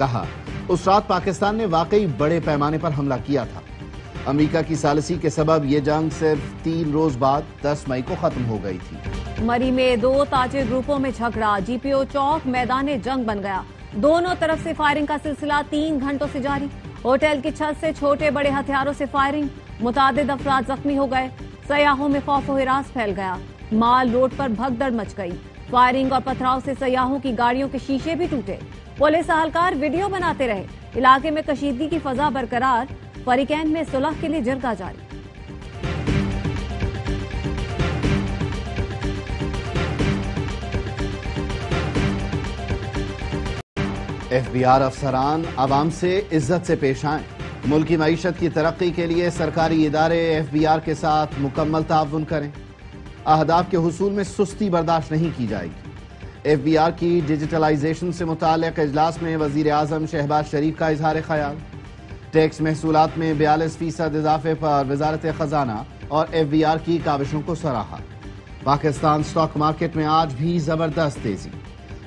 کہا اس رات پاکستان نے واقعی بڑے پیمانے پر حملہ کیا تھا۔ امریکہ کی ثالثی کے سبب یہ جنگ صرف 3 روز بعد 10 مئی کو ختم ہو گئی تھی۔ مری میں 2 تاجر گروپوں میں جھگڑا، جی پی او چوک میدان جنگ بن گیا۔ دونوں طرف سے فائرنگ کا سلسلہ 3 گھنٹوں سے جاری۔ ہوٹل کی چھت سے چھوٹے بڑے ہتھیاروں سے فائرنگ، متعدد افراد زخمی ہو گئے۔ سیاحوں میں خوف و ہراس پھیل گیا۔ مال روڈ پر بھگدڑ مچ گئی۔ فائرنگ اور پتھراؤ سے سیاحوں کی گاڑیوں کے شیشے بھی ٹوٹے۔ پولیس اہلکار ویڈیو بناتے رہے۔ علاقے میں کشیدگی کی فضا برقرار، فریقین میں صلح کے لیے جرگہ جاری۔ ایف بی آر افسران عوام سے عزت سے پیش آئیں۔ ملکی معیشت کی ترقی کے لیے سرکاری ادارے ایف بی آر کے ساتھ مکمل تعاون کریں۔ اہداف کے حصول میں سستی برداشت نہیں کی جائے گی۔ ایف بی آر کی ڈیجیٹلائزیشن سے متعلق اجلاس میں وزیر اعظم شہباز شریف کا اظہار خیال۔ ٹیکس محصولات میں 42% اضافے پر وزارت خزانہ اور ایف بی آر کی کاوشوں کو سراہا۔ پاکستان سٹاک مارکیٹ میں آج بھی زبردست تیزی۔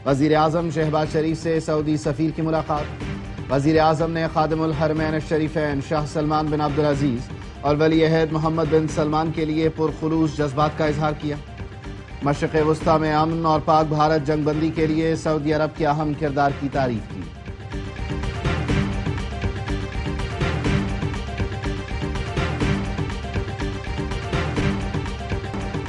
وزیر اعظم شہباز شریف سے سعودی سفیر کی ملاقات۔ وزیر اعظم نے خادم الحرمین الشریفین شاہ سلمان بن عبدالعزیز اور ولی عہد محمد بن سلمان کے لیے پرخلوص جذبات کا اظہار کیا۔ مشرق وسطیٰ میں امن اور پاک بھارت جنگ بندی کے لیے سعودی عرب کے اہم کردار کی تعریف کی۔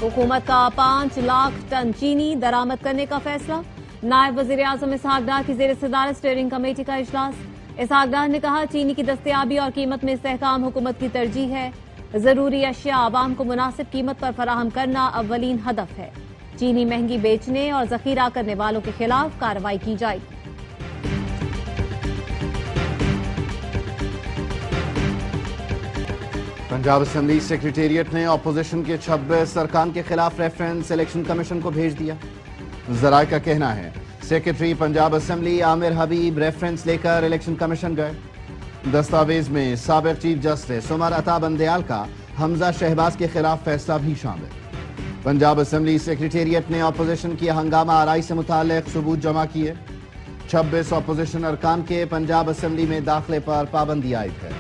حکومت کا 5 لاکھ ٹن چینی درآمد کرنے کا فیصلہ۔ نائب وزیر اعظم اسحاق ڈار کی زیر صدارت اسٹیئرنگ کمیٹی کا اجلاس۔ اسحاق ڈار نے کہا چینی کی دستیابی اور قیمت میں استحکام حکومت کی ترجیح ہے۔ ضروری اشیاء عوام کو مناسب قیمت پر فراہم کرنا اولین ہدف ہے۔ چینی مہنگی بیچنے اور ذخیرہ کرنے والوں کے خلاف کارروائی کی جائے گی۔ پنجاب اسمبلی سیکریٹریٹ نے اپوزیشن کے 26 ارکان کے خلاف ریفرنس الیکشن کمیشن کو بھیج دیا۔ ذرائع کا کہنا ہے سیکریٹری پنجاب اسمبلی عامر حبیب ریفرنس لے کر الیکشن کمیشن گئے۔ دستاویز میں سابق چیف جسٹس عمر عطا بندیال کا حمزہ شہباز کے خلاف فیصلہ بھی شامل۔ پنجاب اسمبلی سیکریٹریٹ نے اپوزیشن کی ہنگامہ آرائی سے متعلق ثبوت جمع کیے۔ 26 اپوزیشن ارکان کے پنجاب اسمبلی میں داخلے پر پابندی عائد ہے۔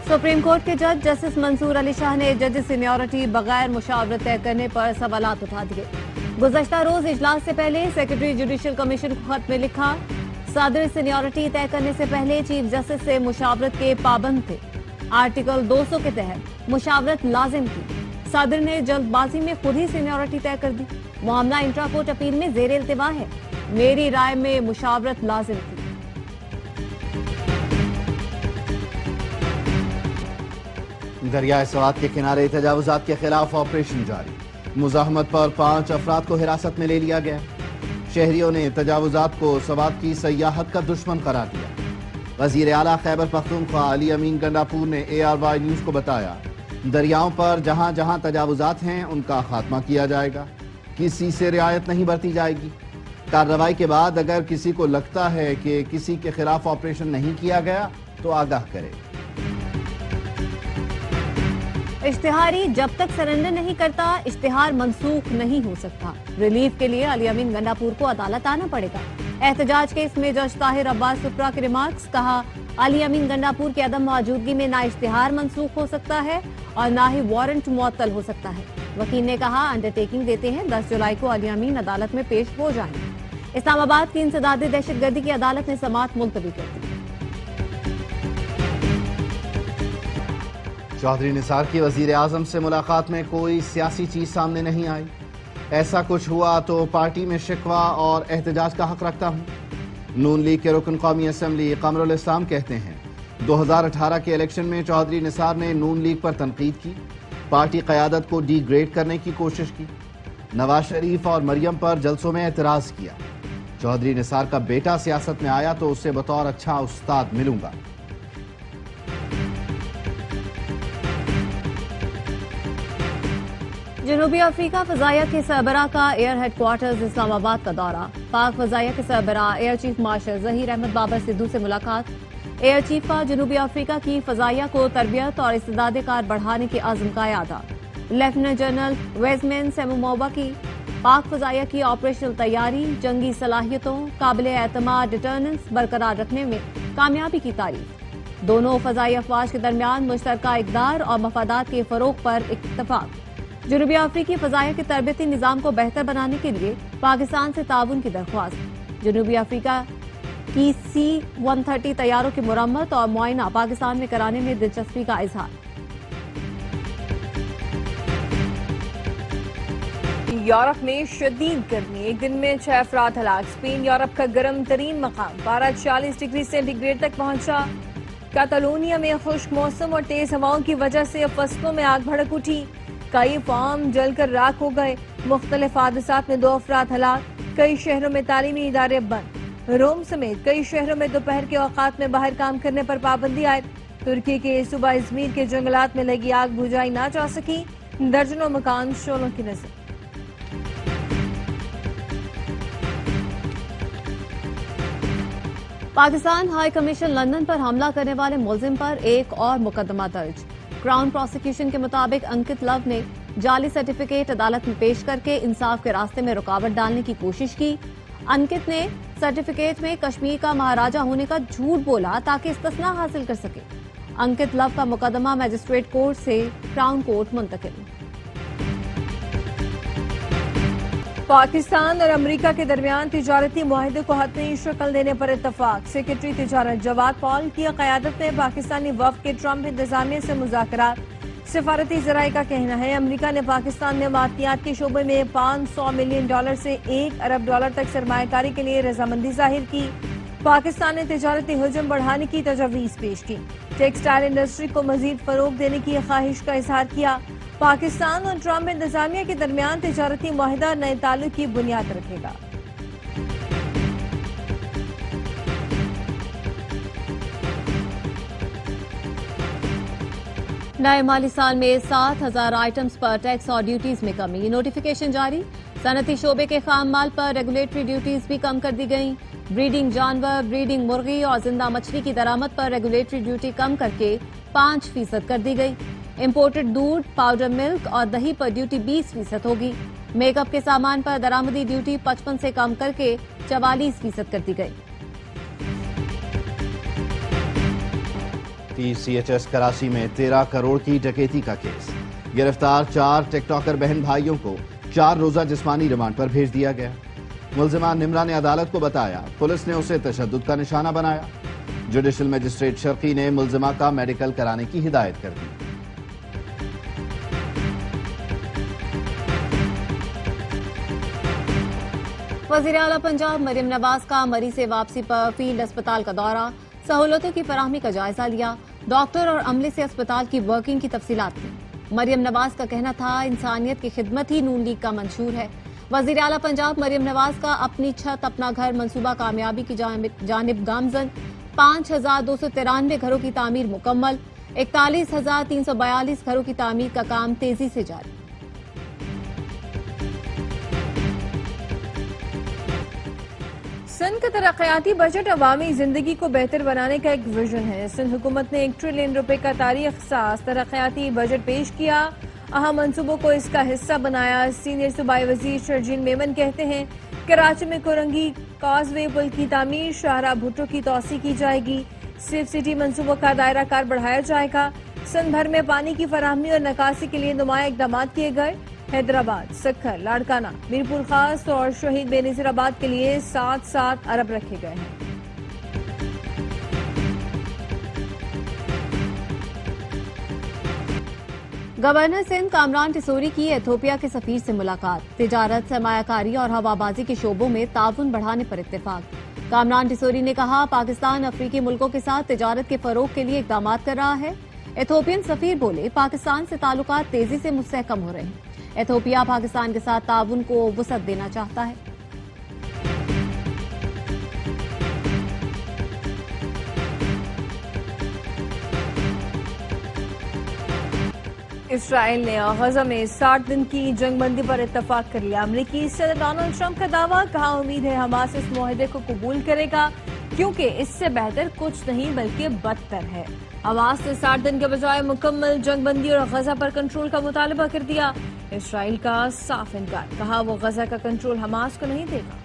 سپریم کورٹ کے جج جسٹس منصور علی شاہ نے ججز سینیورٹی بغیر مشاورت طے کرنے پر سوالات اٹھا دیے۔ گزشتہ روز اجلاس سے پہلے سیکریٹری جوڈیشل کمیشن کو خط میں لکھا، صدر سینیورٹی طے کرنے سے پہلے چیف جسٹس سے مشاورت کے پابند تھے۔ آرٹیکل 200 کے تحت مشاورت لازم تھی۔ صدر نے جلد بازی میں خود ہی سینیورٹی طے کر دی۔ معاملہ انٹرا کورٹ اپیل میں زیر التوا ہے۔ میری رائے میں مشاورت لازم تھی۔ دریائے سوات کے کنارے تجاوزات کے خلاف آپریشن جاری۔ مزاحمت پر 5 افراد کو حراست میں لے لیا گیا۔ شہریوں نے تجاوزات کو سوات کی سیاحت کا دشمن قرار دیا۔ وزیر اعلیٰ خیبر پختونخوا علی امین گنڈاپور نے ARY نیوز کو بتایا، دریاؤں پر جہاں جہاں تجاوزات ہیں ان کا خاتمہ کیا جائے گا، کسی سے رعایت نہیں برتی جائے گی۔ کارروائی کے بعد اگر کسی کو لگتا ہے کہ کسی کے خلاف آپریشن نہیں کیا گیا تو آگاہ کرے۔ اشتہاری جب تک سرنڈر نہیں کرتا اشتہار منسوخ نہیں ہو سکتا۔ ریلیف کے لیے علی امین گنڈاپور کو عدالت آنا پڑے گا۔ احتجاج کیس میں جج طاہر عباس سپرا کے ریمارکس، کہا علی امین گنڈاپور کی عدم موجودگی میں نہ اشتہار منسوخ ہو سکتا ہے اور نہ ہی وارنٹ معطل ہو سکتا ہے۔ وکیل نے کہا انڈر ٹیکنگ دیتے ہیں 10 جولائی کو علی امین عدالت میں پیش ہو جائیں گے۔ اسلام آباد کی انسداد دہشت گردی کی عدالت نے سماعت ملتوی کر دی۔ چودھری نثار کی وزیر اعظم سے ملاقات میں کوئی سیاسی چیز سامنے نہیں آئی۔ ایسا کچھ ہوا تو پارٹی میں شکوہ اور احتجاج کا حق رکھتا ہوں۔ نون لیگ کے رکن قومی اسمبلی قمر الاسلام کہتے ہیں 2018 کے الیکشن میں چودھری نثار نے نون لیگ پر تنقید کی، پارٹی قیادت کو ڈی گریڈ کرنے کی کوشش کی، نواز شریف اور مریم پر جلسوں میں اعتراض کیا۔ چودھری نثار کا بیٹا سیاست میں آیا تو اسے بطور اچھا استاد ملوں گا۔ جنوبی افریقہ فضائیہ کے سربراہ کا ایئر ہیڈ کوارٹرز اسلام آباد کا دورہ۔ پاک فضائیہ کے سربراہ air chief marshal Zaheer Ahmed Babar Sidhu سے ملاقات۔ ایئر چیف کا جنوبی افریقہ کی فضائیہ کو تربیت اور استعداد کار بڑھانے کے عزم کا اعادہ۔ لیفٹیننٹ جنرل ویزمین سیمومووا کی پاک فضائیہ کی آپریشنل تیاری، جنگی صلاحیتوں، قابل اعتماد ڈٹرننس برقرار رکھنے میں کامیابی کی تعریف۔ دونوں فضائی افواج کے درمیان مشترکہ اقدار اور مفادات کے فروغ پر اتفاق۔ جنوبی افریقی فضائیہ کے تربیتی نظام کو بہتر بنانے کے لیے پاکستان سے تعاون کی درخواست۔ جنوبی افریقہ کی C-130 طیاروں کی مرمت اور معائنہ پاکستان میں کرانے میں دلچسپی کا اظہار۔ یورپ میں شدید گرمی، ایک دن میں 6 افراد ہلاک۔ اسپین یورپ کا گرم ترین مقام، پارہ 40 ڈگری سینٹی گریڈ تک پہنچا۔ کاتالونیا میں خشک موسم اور تیز ہواؤں کی وجہ سے فصلوں میں آگ بھڑک اٹھی، کئی فارم جل کر راکھ ہو گئے۔ مختلف حادثات میں 2 افراد ہلاک، کئی شہروں میں تعلیمی ادارے بند۔ روم سمیت کئی شہروں میں دوپہر کے اوقات میں باہر کام کرنے پر پابندی عائد۔ ترکی کے صوبہ ازمیر کے جنگلات میں لگی آگ بجھائی نہ جا سکی، درجنوں مکان شعلوں کی نظر۔ پاکستان ہائی کمیشن لندن پر حملہ کرنے والے ملزم پر ایک اور مقدمہ درج۔ کراؤن پروسیکیوشن کے مطابق انکت لو نے جعلی سرٹیفکیٹ عدالت میں پیش کر کے انصاف کے راستے میں رکاوٹ ڈالنے کی کوشش کی۔ انکت نے سرٹیفکیٹ میں کشمیر کا مہاراجہ ہونے کا جھوٹ بولا تاکہ استثناء حاصل کر سکے۔ انکت لو کا مقدمہ میجسٹریٹ کورٹ سے کراؤن کورٹ منتقل۔ پاکستان اور امریکہ کے درمیان تجارتی معاہدے کو حتمی شکل دینے پر اتفاق۔ سیکرٹری تجارت جواد پال کی قیادت میں پاکستانی وفد کے ٹرمپ انتظامیہ سے مذاکرات۔ سفارتی ذرائع کا کہنا ہے امریکہ نے پاکستان میں معدنیات کے شعبے میں $500 ملین سے $1 ارب تک سرمایہ کاری کے لیے رضامندی ظاہر کی۔ پاکستان نے تجارتی حجم بڑھانے کی تجویز پیش کی، ٹیکسٹائل انڈسٹری کو مزید فروغ دینے کی خواہش کا اظہار کیا۔ پاکستان اور ٹرمپ انتظامیہ کے درمیان تجارتی معاہدہ نئے تعلق کی بنیاد رکھے گا۔ نئے مالی سال میں 7,000 آئٹمز پر ٹیکس اور ڈیوٹیز میں کمی، نوٹیفیکیشن جاری۔ صنعتی شعبے کے خام مال پر ریگولیٹری ڈیوٹیز بھی کم کر دی گئیں۔ بریڈنگ جانور، بریڈنگ مرغی اور زندہ مچھلی کی درآمد پر ریگولیٹری ڈیوٹی کم کر کے 5% کر دی گئی۔ امپورٹڈ دودھ، پاؤڈر ملک اور دہی پر ڈیوٹی 20% ہوگی۔ میک اپ کے سامان پر درآمدی ڈیوٹی 55 سے کم کر کے 44% کر دی گئی۔ TCHS کراچی میں 13 کروڑ کی ڈکیتی کا کیس، گرفتار 4 ٹک ٹاکر بہن بھائیوں کو 4 روزہ جسمانی ریمانڈ پر بھیج دیا گیا۔ ملزمہ نمرہ نے عدالت کو بتایا پولیس نے اسے تشدد کا نشانہ بنایا۔ جوڈیشل مجسٹریٹ شرقی نے ملزمہ کا میڈیکل کرانے کی ہدایت کر دی۔ وزیر اعلیٰ پنجاب مریم نواز کا مری سے واپسی پر فیلڈ اسپتال کا دورہ، سہولتوں کی فراہمی کا جائزہ لیا، ڈاکٹر اور عملے سے اسپتال کی ورکنگ کی تفصیلات دی۔ مریم نواز کا کہنا تھا انسانیت کی خدمت ہی نون لیگ کا منشور ہے۔ وزیر اعلیٰ پنجاب مریم نواز کا اپنی چھت اپنا گھر منصوبہ کامیابی کی جانب گامزن، 5,293 گھروں کی تعمیر مکمل، 41,342 گھروں کی تعمیر کا کام تیزی سے جاری۔ سندھ کا ترقیاتی بجٹ عوامی زندگی کو بہتر بنانے کا ایک ویژن ہے۔ سندھ حکومت نے 1 ٹریلین روپے کا تاریخ ساز ترقیاتی بجٹ پیش کیا، اہم منصوبوں کو اس کا حصہ بنایا۔ سینئر صوبائی وزیر شرجیل میمن کہتے ہیں کراچی میں کورنگی کاز وے پل کی تعمیر، شاہراہ بھٹو کی توسیع کی جائے گی، سیف سٹی منصوبوں کا دائرہ کار بڑھایا جائے گا۔ سندھ بھر میں پانی کی فراہمی اور نکاسی کے لیے نمایاں اقدامات کیے گئے۔ حیدرآباد، سکھر، لاڑکانہ، میرپور خاص اور شہید بے نظیر آباد کے لیے 7 ارب رکھے گئے ہیں۔ گورنر سندھ کامران ٹیسوری کی ایتھوپیا کے سفیر سے ملاقات، تجارت، سرمایہ کاری اور ہوا بازی کے شعبوں میں تعاون بڑھانے پر اتفاق۔ کامران ٹیسوری نے کہا پاکستان افریقی ملکوں کے ساتھ تجارت کے فروغ کے لیے اقدامات کر رہا ہے۔ ایتھوپین سفیر بولے پاکستان سے تعلقات تیزی سے مستحکم ہو رہے ہیں۔ ایتھوپیا پاکستان کے ساتھ تعاون کو وسعت دینا چاہتا ہے۔ اسرائیل نے غزہ میں 60 دن کی جنگ بندی پر اتفاق کر لیا۔ امریکی صدر ڈونلڈ ٹرمپ کا دعویٰ، کہا امید ہے حماس اس معاہدے کو قبول کرے گا۔ کیونکہ اس سے بہتر کچھ نہیں بلکہ بدتر ہے۔ حماس نے 60 دن کے بجائے مکمل جنگ بندی اور غزہ پر کنٹرول کا مطالبہ کر دیا۔ اسرائیل کا صاف انکار، کہا وہ غزہ کا کنٹرول حماس کو نہیں دے گا۔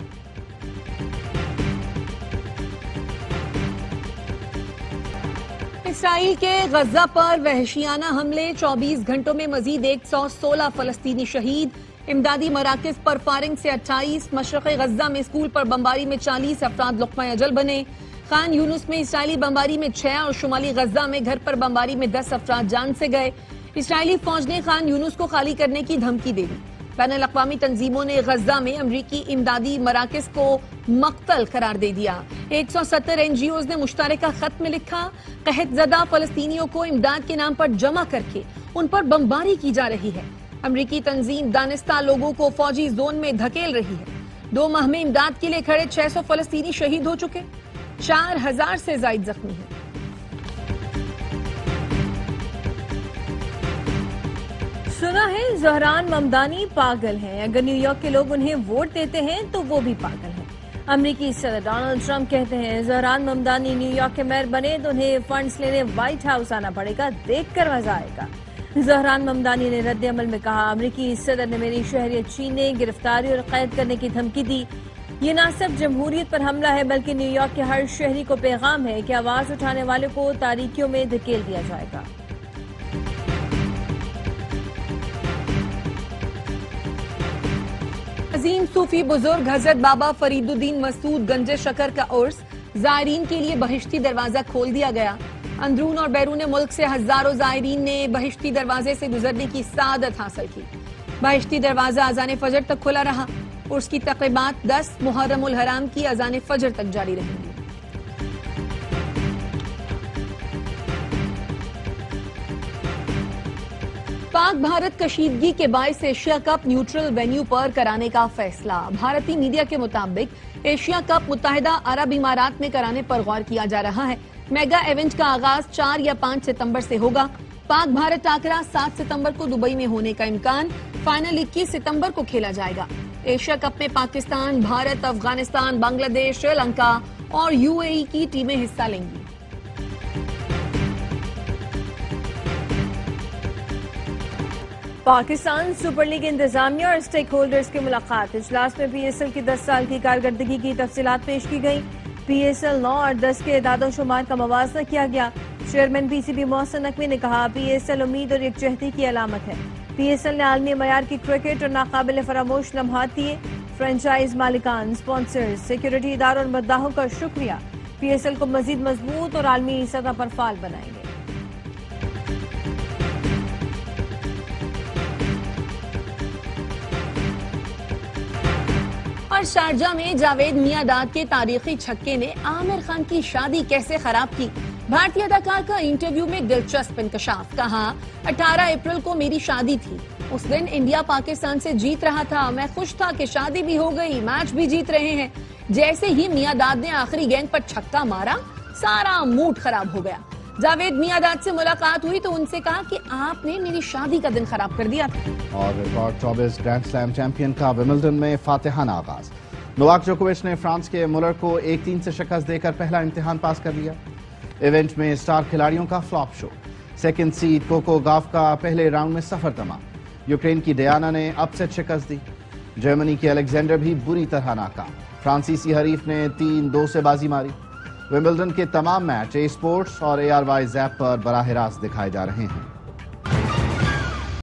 اسرائیل کے غزہ پر وحشیانہ حملے، 24 گھنٹوں میں مزید 116 فلسطینی شہید، امدادی مراکز پر فائرنگ سے 28، مشرق غزہ میں اسکول پر بمباری میں 40 افراد لقمہ اجل بنے، خان یونس میں اسرائیلی بمباری میں 6 اور شمالی غزہ میں گھر پر بمباری میں 10 افراد جان سے گئے۔ اسرائیلی فوج نے خان یونس کو خالی کرنے کی دھمکی دے دی۔ بین الاقوامی تنظیموں نے غزہ میں امریکی امدادی مراکز کو مقتل قرار دے دیا۔ 170 NGOs نے مشترکہ خط میں لکھا، قحط زدہ فلسطینیوں کو امداد کے نام پر جمع کر کے ان پر بمباری کی جا رہی ہے۔ امریکی تنظیم دانستہ لوگوں کو فوجی زون میں دھکیل رہی ہے۔ 2 ماہ میں امداد کے لیے کھڑے 600 فلسطینی شہید ہو چکے، 4000 سے زائد زخمی ہیں۔ سنا ہے زہران ممدانی پاگل ہیں، اگر نیو یارک کے لوگ انہیں ووٹ دیتے ہیں تو وہ بھی پاگل ہیں۔ امریکی صدر ڈونلڈ ٹرمپ کہتے ہیں زہران ممدانی نیو یارک کے میئر بنے تو انہیں فنڈز لینے وائٹ ہاؤس آنا پڑے گا، دیکھ کر مزہ آئے گا۔ زہران ممدانی نے رد عمل میں کہا، امریکی صدر نے میری شہریت چھیننے، گرفتاری اور قید کرنے کی دھمکی دی۔ یہ نہ صرف جمہوریت پر حملہ ہے بلکہ نیو یارک کے ہر شہری کو پیغام ہے کہ آواز اٹھانے والے کو تاریکیوں میں دھکیل دیا جائے گا۔ عظیم صوفی بزرگ حضرت بابا فرید الدین مسعود گنج شکر کا عرس، زائرین کے لیے بہشتی دروازہ کھول دیا گیا۔ اندرون اور بیرون ملک سے ہزاروں زائرین نے بہشتی دروازے سے گزرنے کی سعادت حاصل کی۔ بہشتی دروازہ اذان فجر تک کھلا رہا۔ عرس کی تقریبات 10 محرم الحرام کی اذان فجر تک جاری رہیں گی۔ پاک بھارت کشیدگی کے باعث ایشیا کپ نیوٹرل وینیو پر کرانے کا فیصلہ۔ بھارتی میڈیا کے مطابق ایشیا کپ متحدہ عرب امارات میں کرانے پر غور کیا جا رہا ہے۔ میگا ایونٹ کا آغاز 4 یا 5 ستمبر سے ہوگا۔ پاک بھارت ٹاکرا 7 ستمبر کو دبئی میں ہونے کا امکان، فائنل 21 ستمبر کو کھیلا جائے گا۔ ایشیا کپ میں پاکستان، بھارت، افغانستان، بنگلہ دیش، سری لنکا اور UAE کی ٹیمیں حصہ لیں گی۔ پاکستان سپر لیگ انتظامیہ اور اسٹیک ہولڈرز کی ملاقات، اجلاس میں PSL کی 10 سال کی کارکردگی کی تفصیلات پیش کی گئی۔ PSL 9 اور 10 کے اعداد و شمار کا موازنہ کیا گیا۔ چیئرمین PCB محسن نقوی نے کہا، PSL امید اور یکجہتی کی علامت ہے۔ PSL نے عالمی معیار کی کرکٹ اور ناقابل فراموش لمحات دیے۔ فرنچائز مالکان، سپانسرز، سیکیورٹی اداروں اور مداحوں کا شکریہ۔ PSL کو مزید مضبوط اور عالمی سطح پر فعال بنائیں گے۔ اور شارجہ میں جاوید میاں-ڈاد کے تاریخی چھکے نے عامر خان کی شادی کیسے خراب کی؟ بھارتی اداکار کا انٹرویو میں دلچسپ انکشاف، کہا 18 اپریل کو میری شادی تھی، اس دن انڈیا پاکستان سے جیت رہا تھا، میں خوش تھا کہ شادی بھی ہو گئی، میچ بھی جیت رہے ہیں، جیسے ہی میاں-ڈاد نے آخری گیند پر چھکا مارا سارا موڈ خراب ہو گیا۔ جاوید میاں-ڈاد سے ملاقات ہوئی تو ان سے کہا کہ آپ نے میری شادی کا دن خراب کر دیا تھا۔ اور ریکارڈ 24 گرینڈ سلیم چیمپئن کا ومبلڈن میں فاتحانہ آغاز، نوواک جوکووچ نے فرانس کے مولر کو 1-3 سے شکست دے کر پہلا امتحان پاس کر لیا۔ ایونٹ میں اسٹار کھلاڑیوں کا فلاپ شو، سیکنڈ سیڈ کوکو گاف کا پہلے راؤنڈ میں سفر تمام، یوکرین کی ڈیانا نے اپ سیٹ شکست دی، جرمنی کے الیگزینڈر بھی بری طرح ناکام، فرانسیسی حریف نے 3-2 سے بازی ماری۔ ومبلڈن کے تمام میچ اسپورٹس اور ARY زیپ پر براہ راست دکھائے جا رہے ہیں۔